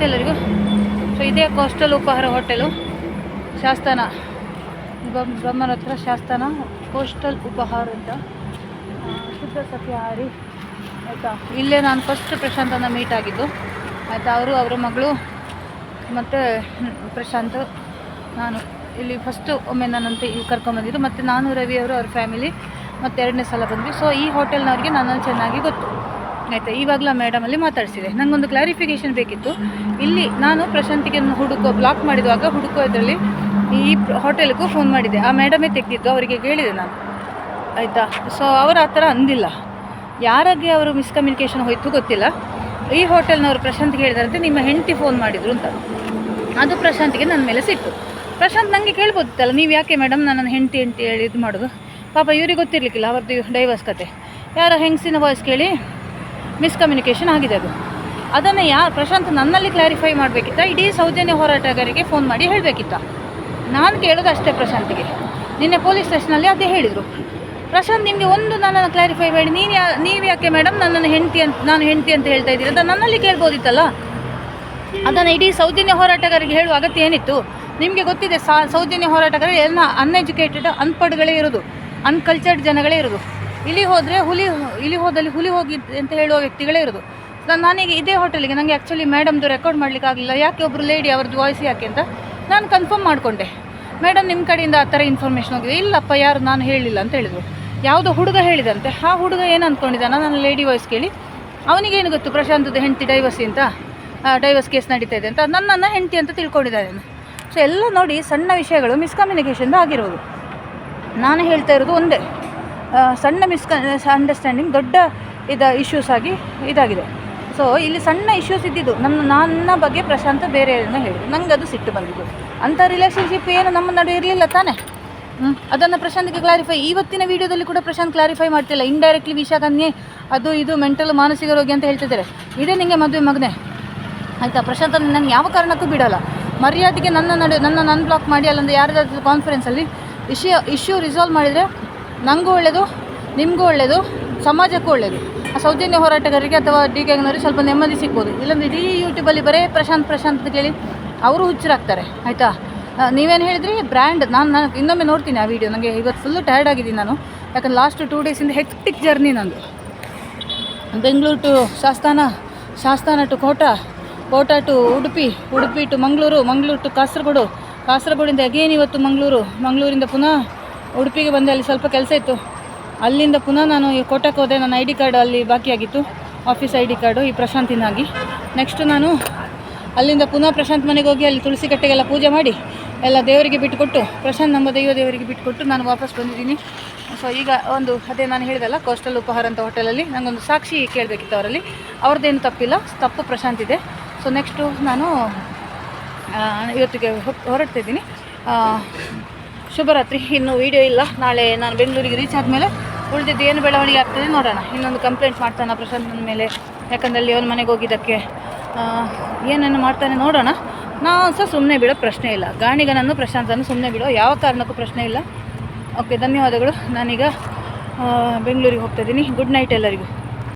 ನಮಸ್ತೆ ಎಲ್ಲರಿಗೂ. ಸೊ ಇದೇ ಕೋಸ್ಟಲ್ ಉಪಹಾರ ಹೋಟೆಲು, ಶಾಸ್ತಾನ ಬ್ರಹ್ಮನ ಹತ್ರ ಶಾಸ್ತಾನ ಕೋಸ್ಟಲ್ ಉಪಹಾರ ಅಂತ, ಶುದ್ಧ ಸತ್ಯಾಹಾರಿ ಆಯಿತಾ. ಇಲ್ಲೇ ನಾನು ಫಸ್ಟ್ ಪ್ರಶಾಂತನ ಮೀಟ್ ಆಗಿದ್ದು ಆಯಿತಾ. ಅವರು ಅವರ ಮಗಳು ಮತ್ತು ಪ್ರಶಾಂತ್ ನಾನು ಇಲ್ಲಿ ಫಸ್ಟು ಒಮ್ಮೆ ನನ್ನಂತೆ ಕರ್ಕೊಂಬಂದಿದ್ದು, ಮತ್ತು ನಾನು ರವಿ ಅವರು ಅವ್ರ ಫ್ಯಾಮಿಲಿ ಮತ್ತು 2ನೇ ಸಲ ಬಂದ್ವಿ. ಸೊ ಈ ಹೋಟೆಲ್ನವ್ರಿಗೆ ನನ್ನನ್ನು ಚೆನ್ನಾಗಿ ಗೊತ್ತು ಆಯಿತಾ. ಇವಾಗಲೂ ಮೇಡಮಲ್ಲಿ ಮಾತಾಡಿಸಿದೆ. ನನಗೊಂದು ಕ್ಲಾರಿಫಿಕೇಷನ್ ಬೇಕಿತ್ತು. ಇಲ್ಲಿ ನಾನು ಪ್ರಶಾಂತಿಗೆ ಬ್ಲಾಕ್ ಮಾಡಿದುವಾಗ ಇದರಲ್ಲಿ ಈ ಹೋಟೆಲ್ಗೂ ಫೋನ್ ಮಾಡಿದ್ದೆ. ಆ ಮೇಡಮೇ ತೆಗೆದಿದ್ದು, ಅವರಿಗೆ ಕೇಳಿದೆ ನಾನು ಆಯಿತಾ. ಸೊ ಅವರು ಆ ಥರ ಅಂದಿಲ್ಲ. ಯಾರಿಗೆ ಅವರು ಮಿಸ್ಕಮ್ಯುನಿಕೇಷನ್ ಹೋಯಿತು ಗೊತ್ತಿಲ್ಲ. ಈ ಹೋಟೆಲ್ನವರು ಪ್ರಶಾಂತ್ಗೆ ಹೇಳಿದಾರಂತೆ ನಿಮ್ಮ ಹೆಂಡತಿ ಫೋನ್ ಮಾಡಿದರು ಅಂತ. ಅದು ಪ್ರಶಾಂತಿಗೆ ನನ್ನ ಮೇಲೆ ಸಿಟ್ಟು. ಪ್ರಶಾಂತ್ ನನಗೆ ಕೇಳ್ಬೋದಿತ್ತಲ್ಲ, ನೀವು ಯಾಕೆ ಮೇಡಮ್ ನನ್ನನ್ನು ಹೆಂಡತಿ ಹೇಳಿ ಇದು ಮಾಡೋದು. ಪಾಪ ಇವ್ರಿಗೆ ಗೊತ್ತಿರಲಿಕ್ಕಿಲ್ಲ ಅವ್ರದ್ದು ಡೈವರ್ಸ್ ಕತೆ. ಯಾರೋ ಹೆಂಗಸಿನ ವಾಯ್ಸ್ ಕೇಳಿ ಮಿಸ್ಕಮ್ಯುನಿಕೇಷನ್ ಆಗಿದೆ. ಅದನ್ನು ಪ್ರಶಾಂತ್ ನನ್ನಲ್ಲಿ ಕ್ಲಾರಿಫೈ ಮಾಡಬೇಕಿತ್ತ, ಇಡೀ ಸೌಜನ್ಯ ಹೋರಾಟಗಾರರಿಗೆ ಫೋನ್ ಮಾಡಿ ಹೇಳಬೇಕಿತ್ತ. ನಾನು ಕೇಳೋದು ಅಷ್ಟೇ ಪ್ರಶಾಂತಿಗೆ. ನಿನ್ನೆ ಪೊಲೀಸ್ ಸ್ಟೇಷನಲ್ಲಿ ಅದೇ ಹೇಳಿದರು. ಪ್ರಶಾಂತ್ ನಿಮಗೆ ಒಂದು ನನ್ನನ್ನು ಕ್ಲಾರಿಫೈ ಮಾಡಿ, ನೀವು ಯಾಕೆ ಮೇಡಮ್ ನನ್ನನ್ನು ನಾನು ಹೆಂಡತಿ ಅಂತ ಹೇಳ್ತಾ ಇದ್ದೀರಿ ಅಂತ ನನ್ನಲ್ಲಿ ಕೇಳ್ಬೋದಿತ್ತಲ್ಲ. ಅದನ್ನು ಇಡೀ ಸೌಜನ್ಯ ಹೋರಾಟಗಾರರಿಗೆ ಹೇಳುವ ಅಗತ್ಯ ಏನಿತ್ತು. ನಿಮಗೆ ಗೊತ್ತಿದೆ, ಸೌಜನ್ಯ ಹೋರಾಟಗಾರ ಎಲ್ಲ ಅನ್ಎಜುಕೇಟೆಡ್, ಅನ್ಪಡ್ಗಳೇ ಇರೋದು, ಅನ್ಕಲ್ಚರ್ಡ್ ಜನಗಳೇ ಇರೋದು. ಇಲ್ಲಿ ಹೋದಲ್ಲಿ ಹುಲಿ ಹೋಗಿ ಅಂತ ಹೇಳುವ ವ್ಯಕ್ತಿಗಳೇ ಇರೋದು. ನಾನೀಗ ಇದೇ ಹೋಟೆಲಿಗೆ ನನಗೆ ಆ್ಯಕ್ಚುಲಿ ಮೇಡಮ್ದು ರೆಕಾರ್ಡ್ ಮಾಡಲಿಕ್ಕೆ ಆಗಲಿಲ್ಲ. ಯಾಕೆ ಒಬ್ಬರು ಲೇಡಿ ಅವ್ರದ್ದು ವಾಯ್ಸ್ ಯಾಕೆ ಅಂತ ನಾನು ಕನ್ಫರ್ಮ್ ಮಾಡಿಕೊಂಡೆ. ಮೇಡಮ್ ನಿಮ್ಮ ಕಡೆಯಿಂದ ಆ ಥರ ಇನ್ಫಾರ್ಮೇಷನ್ ಹೋಗಿದೆ. ಇಲ್ಲಪ್ಪ ಯಾರು ನಾನು ಹೇಳಿಲ್ಲ ಅಂತ ಹೇಳಿದರು. ಯಾವುದೋ ಹುಡುಗ ಹೇಳಿದಂತೆ. ಆ ಹುಡುಗ ಏನು ಅಂದ್ಕೊಂಡಿದ್ದಾನ, ನನ್ನ ಲೇಡಿ ವಾಯ್ಸ್ ಕೇಳಿ ಅವನಿಗೇನು ಗೊತ್ತು ಪ್ರಶಾಂತದ ಹೆಂಡತಿ ಡೈವರ್ಸ್ ಕೇಸ್ ನಡೀತಾ ಇದೆ ಅಂತ, ನನ್ನನ್ನು ಹೆಂಡತಿ ಅಂತ ತಿಳ್ಕೊಂಡಿದ್ದಾನೆ. ಸೊ ಎಲ್ಲ ನೋಡಿ, ಸಣ್ಣ ವಿಷಯಗಳು ಮಿಸ್ಕಮ್ಯುನಿಕೇಷನ್ದು ಆಗಿರೋದು. ನಾನು ಹೇಳ್ತಾ ಇರೋದು ಒಂದೇ, ಸಣ್ಣ ಅಂಡರ್ಸ್ಟ್ಯಾಂಡಿಂಗ್ ದೊಡ್ಡ ಇಶ್ಯೂಸ್ ಆಗಿ ಇದಾಗಿದೆ. ಸೊ ಇಲ್ಲಿ ಸಣ್ಣ ಇಶ್ಯೂಸ್ ಇದ್ದಿದ್ದು ನನ್ನ ಬಗ್ಗೆ ಪ್ರಶಾಂತ ಬೇರೆ ಏನೋ ಹೇಳಿದ್ರು. ನಂಗೆ ಅದು ಸಿಟ್ಟು ಬಂದಿದ್ದು. ಅಂಥ ರಿಲೇಷನ್ಶಿಪ್ ಏನು ನಮ್ಮ ನಡುವೆ ಇರಲಿಲ್ಲ ತಾನೇ. ಅದನ್ನು ಪ್ರಶಾಂತ್ಗೆ ಕ್ಲಾರಿಫೈ, ಇವತ್ತಿನ ವೀಡಿಯೋದಲ್ಲಿ ಕೂಡ ಪ್ರಶಾಂತ್ ಕ್ಲಾರಿಫೈ ಮಾಡ್ತಿಲ್ಲ. ಇಂಡೈರೆಕ್ಟ್ಲಿ ವಿಷಾಕನ್ನೇ ಅದು ಇದು ಮೆಂಟಲ್ ಮಾನಸಿಕ ರೋಗಿ ಅಂತ ಹೇಳ್ತಿದ್ದಾರೆ. ಇದೇ ನಿಮಗೆ ಮದುವೆ ಮಗನೇ ಆಯಿತಾ. ಪ್ರಶಾಂತ್ ನಂಗೆ ಯಾವ ಕಾರಣಕ್ಕೂ ಬಿಡೋಲ್ಲ. ಮರ್ಯಾದೆಗೆ ನನ್ನನ್ನು ಅನ್ಬ್ಲಾಕ್ ಮಾಡಿ, ಅಲ್ಲಂದ್ರೆ ಯಾರ್ದಾದ್ರೂ ಕಾನ್ಫರೆನ್ಸಲ್ಲಿ ಇಶ್ಯೂ ರಿಸಾಲ್ವ್ ಮಾಡಿದರೆ ನನಗೂ ಒಳ್ಳೆಯದು, ನಿಮಗೂ ಒಳ್ಳೆಯದು, ಸಮಾಜಕ್ಕೂ ಒಳ್ಳೆಯದು. ಆ ಸೌಜನ್ಯ ಹೋರಾಟಗಾರರಿಗೆ ಅಥವಾ ಡಿ ಗ್ಯಾಂಗ್ನವ್ರಿಗೆ ಸ್ವಲ್ಪ ನೆಮ್ಮದಿ ಸಿಗ್ಬೋದು. ಇಲ್ಲಾಂದರೆ ಇಡೀ ಯೂಟ್ಯೂಬಲ್ಲಿ ಬರೀ ಪ್ರಶಾಂತ್ ಅಂತ ಕೇಳಿ ಅವರು ಹುಚ್ಚರಾಗ್ತಾರೆ ಆಯಿತಾ. ನೀವೇನು ಹೇಳಿದ್ರಿ ಬ್ರ್ಯಾಂಡ್, ನಾನು ಇನ್ನೊಮ್ಮೆ ನೋಡ್ತೀನಿ ಆ ವಿಡಿಯೋ. ನನಗೆ ಇವತ್ತು ಫುಲ್ಲು ಟಯರ್ಡ್ ಆಗಿದ್ದೀನಿ ನಾನು. ಯಾಕಂದ್ರೆ ಲಾಸ್ಟ್ 2 ಡೇಸಿಂದ ಹೆಕ್ಟಿಕ್ ಜರ್ನಿ ನಂದು. Bengaluru to Shastana to Kota to Udupi to Mangaluru to ಕಾಸರಗೋಡಿಂದ ಅಗೇನ್ ಇವತ್ತು ಮಂಗಳೂರಿಂದ ಪುನಃ ಉಡುಪಿಗೆ ಬಂದೆ. ಅಲ್ಲಿ ಸ್ವಲ್ಪ ಕೆಲಸ ಇತ್ತು. ಅಲ್ಲಿಂದ ಪುನಃ ನಾನು ಕೋಟಕ್ಕೆ ಹೋದೆ. ನನ್ನ ID ಕಾರ್ಡ್ ಅಲ್ಲಿ ಬಾಕಿಯಾಗಿತ್ತು, ಆಫೀಸ್ ID ಕಾರ್ಡು, ಈ ಪ್ರಶಾಂತಿನಾಗಿ. ನೆಕ್ಸ್ಟ್ ನಾನು ಅಲ್ಲಿಂದ ಪುನಃ ಪ್ರಶಾಂತ್ ಮನೆಗೆ ಹೋಗಿ ಅಲ್ಲಿ ತುಳಸಿ ಕಟ್ಟೆಗೆಲ್ಲ ಪೂಜೆ ಮಾಡಿ ಎಲ್ಲ ದೇವರಿಗೆ ಬಿಟ್ಟುಕೊಟ್ಟು, ಪ್ರಶಾಂತ್ ನಮ್ಮ ದೇವರಿಗೆ ಬಿಟ್ಟುಕೊಟ್ಟು ನಾನು ವಾಪಸ್ ಬಂದಿದ್ದೀನಿ. ಸೊ ಈಗ ಅದೇ ನಾನು ಹೇಳಿದಲ್ಲ, ಕೋಸ್ಟಲ್ ಉಪಹಾರ ಅಂತ ಹೋಟೆಲಲ್ಲಿ ನನಗೊಂದು ಸಾಕ್ಷಿ ಕೇಳಬೇಕಿತ್ತು. ಅವರಲ್ಲಿ ಅವ್ರದ್ದೇನು ತಪ್ಪಿಲ್ಲ, ತಪ್ಪು ಪ್ರಶಾಂತ್ ಇದೆ. ಸೊ ನೆಕ್ಸ್ಟು ನಾನು ಇವತ್ತಿಗೆ ಹೊರಡ್ತಿದ್ದೀನಿ. ಶುಭರಾತ್ರಿ. ಇನ್ನೂ ವೀಡಿಯೋ ಇಲ್ಲ. ನಾಳೆ ನಾನು ಬೆಂಗಳೂರಿಗೆ ರೀಚ್ ಆದಮೇಲೆ ಉಳಿದಿದ್ದು ಏನು ಬೆಳವಣಿಗೆ ಆಗ್ತದೆ ನೋಡೋಣ. ಇನ್ನೊಂದು ಕಂಪ್ಲೇಂಟ್ ಮಾಡ್ತಾನೆ ಪ್ರಶಾಂತ್ ನನ್ನ ಮೇಲೆ, ಯಾಕಂದರೆ ಅಲ್ಲಿ ಅವನ ಮನೆಗೆ ಹೋಗಿದ್ದಕ್ಕೆ ಏನೇನು ಮಾಡ್ತಾನೆ ನೋಡೋಣ. ನಾನು ಸಹ ಸುಮ್ಮನೆ ಬಿಡೋ ಪ್ರಶ್ನೆ ಇಲ್ಲ. ಗಾಣಿಗನನ್ನು ಪ್ರಶಾಂತನ್ನು ಸುಮ್ಮನೆ ಬಿಡೋ ಯಾವ ಕಾರಣಕ್ಕೂ ಪ್ರಶ್ನೆ ಇಲ್ಲ. ಓಕೆ, ಧನ್ಯವಾದಗಳು. ನಾನೀಗ ಬೆಂಗಳೂರಿಗೆ ಹೋಗ್ತಾಯಿದ್ದೀನಿ. ಗುಡ್ ನೈಟ್ ಎಲ್ಲರಿಗೂ.